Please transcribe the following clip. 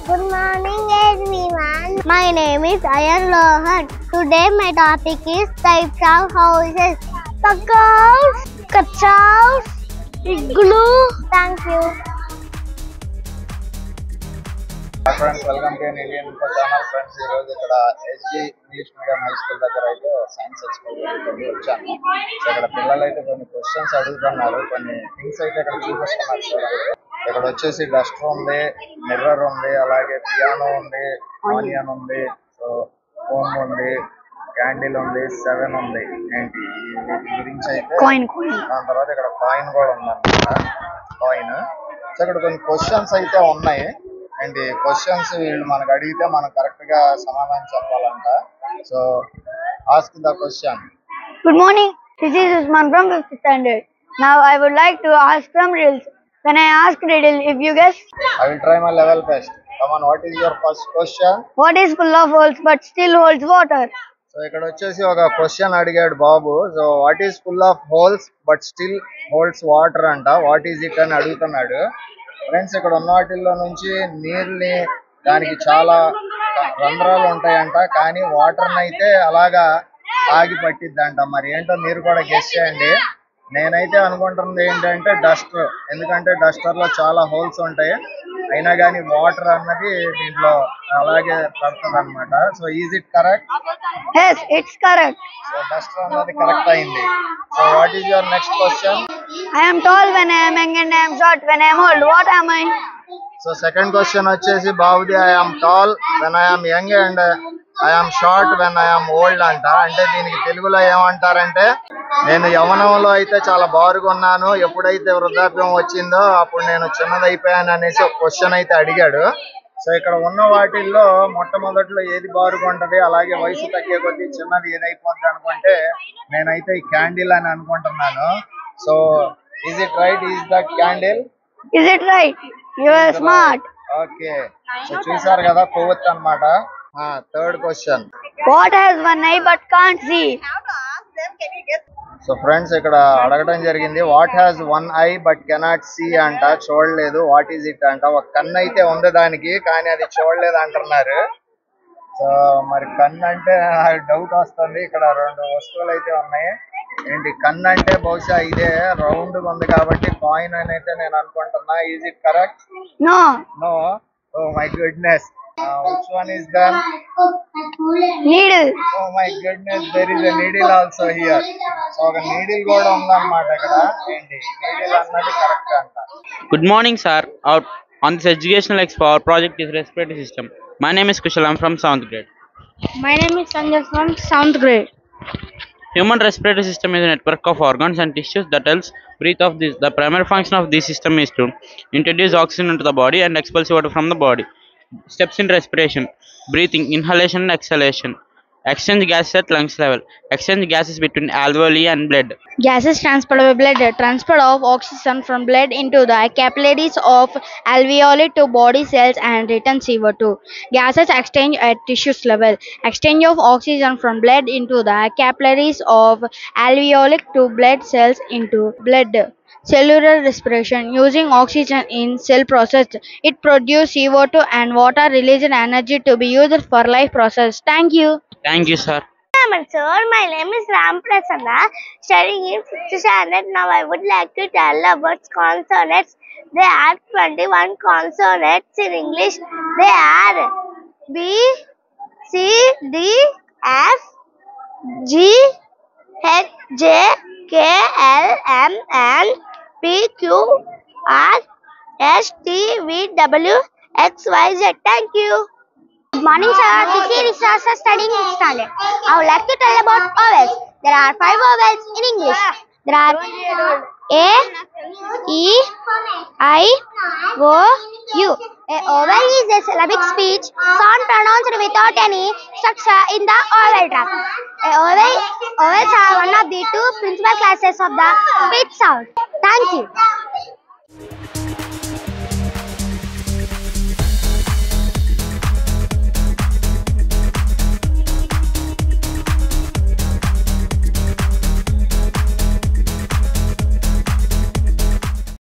Good morning everyone. My name is Ayan Lohan. Today my topic is types of houses. Pug house, Kutch house, igloo. Thank you. Hi friends, welcome to Indian Info Channel. Friends, ఈ రోజు ఇక్కడ SG English medium high school దగ్గర అయితే science experiment వచ్చాను. So ఇక్కడ పిల్లలు అయితే కొన్ని క్వశ్చన్స్ అడుగుతున్నారు, కొన్ని థింగ్స్ అయితే ఇక్కడ చూపిస్తున్నారు. చూడండి, ఇక్కడ వచ్చేసి డస్టర్ ఉంది, మిర్రర్ ఉంది, అలాగే పియానో ఉంది, ఆనియన్ ఉంది, సో ఫోన్ ఉంది, క్యాండిల్ ఉంది, 7 ఉంది. ఏంటి వీటి గురించి అయితే దాని తర్వాత ఇక్కడ కాయిన్ కూడా ఉందన్నమాట, కాయిన్. సో ఇక్కడ కొన్ని క్వశ్చన్స్ అయితే ఉన్నాయి. అండ్ క్వశ్చన్స్ వీళ్ళు మనకు అడిగితే మనం కరెక్ట్ గా సమాధానం చెప్పాలంట. So ask the question. Good morning. This is Usman from 5th standard. Now I would like to ask some riddles. When I ask riddle, if you guess, I will try my level best. Come on, what is your first question? what is full of holes but still holds water? So ఇక్కడ వచ్చేసి ఒక question అడిగాడు బాబు. So what is full of holes but still holds water అంట. What is it అని అడుగుతున్నాడు. Friends, ఇక్కడ ఉన్న వాటిల్లో నుంచి నీరుని దానికి చాలా రంధ్రాలు ఉంటాయంట, కానీ వాటర్ని అయితే అలాగా ఆగి పట్టిద్దంట. మరి ఏంటో మీరు కూడా గెస్ చేయండి. నేనైతే అనుకుంటున్నది ఏంటంటే డస్టర్, ఎందుకంటే డస్టర్ లో చాలా హోల్స్ ఉంటాయి, అయినా కానీ వాటర్ అన్నది దీంట్లో అలాగే పడుతుంది అనమాట. So is it correct? Yes, it's correct. So Duster అన్నది కరెక్ట్ అయింది. So what is your next question? I am tall when I am young and I am short when I am old. What am I? So second question వచ్చేసి బాబుది, I am tall when I am young and I am short when I am old అంట. అంటే దీనికి తెలుగులో ఏమంటారంటే, నేను యవ్వనంలో అయితే చాలా బారుగా ఉన్నాను, ఎప్పుడైతే వృద్ధాప్యం వచ్చిందో అప్పుడు నేను చిన్నదైపోయాను అనేసి ఒక క్వశ్చన్ అయితే అడిగాడు. సో ఇక్కడ ఉన్న వాటిల్లో మొట్టమొదట్లో ఏది బారుగా ఉంటది, అలాగే వయసు తగ్గే కొద్దీ చిన్నది ఏదైపోద్ది అనుకుంటే నేనైతే ఈ క్యాండిల్ అని అనుకుంటున్నాను. So is it right? Is that candle? Is it right? You are smart. Okay, so చూసారు కదా, కొవ్వొత్తు అన్నమాట. Third question. What has one eye but can't see? So friends, ఇక్కడ అడగడం జరిగింది, what has one eye but cannot see అంట, చూడలేదు. What is it అంట. ఒక కన్ను అయితే ఉంది దానికి, కానీ అది చూడలేదు అంటున్నారు. సో మరి కన్ను అంటే నాకు డౌట్ వస్తుంది. ఇక్కడ 2 వస్తువులు అయితే ఉన్నాయి. ఏంటి కన్ను అంటే బహుశా ఇదే రౌండ్ ఉంది కాబట్టి కాయిన్ అని అయితే నేను అనుకుంటున్నా. Is it correct? No. No. Oh my goodness, which one is done? Needle. Oh my goodness, there is a needle also here. So ఒక needle కూడా ఉందన్నమాట ఇక్కడ. ఏంటి needle అన్నది కరెక్ట్ అంట. Good morning, sir. On this educational expo, our project is respiratory system. My name is Kushal. I'm from 7th grade. My name is Sanjay from 7th grade. Human respiratory system is a network of organs and tissues that helps breathe of this. The primary function of this system is to introduce oxygen into the body and expel CO2 from the body. Steps in respiration: breathing, inhalation and exhalation. Exchange gases at lungs level. Exchange gases between alveoli and blood. Gases transport by blood. Transport of oxygen from blood into the capillaries of alveoli to body cells and return CO2. Gases exchange at tissues level. Exchange of oxygen from blood into the capillaries of alveoli to blood cells into blood. Cellular respiration. Using oxygen in cell process, it produces CO2 and water releasing energy to be used for life process. Thank you. Thank you, sir. Sir, my name is Ram Prasanna, studying in 5th standard. Now I would like to tell about consonants. There are 21 consonants in English. They are B, C, D, F, G, H, J, K, L, M, N, P, Q, R, S, T, V, W, X, Y, Z. Thank you. Good morning, sir. This is Risasa, studying in standard. I would like to tell about vowels. There are 5 vowels in English. There are A, E, I, O, U. A vowel is a syllabic speech sound pronounced without any structure in the vowel tract. Vowels are one of the 2 principal classes of the speech sound. Thank you.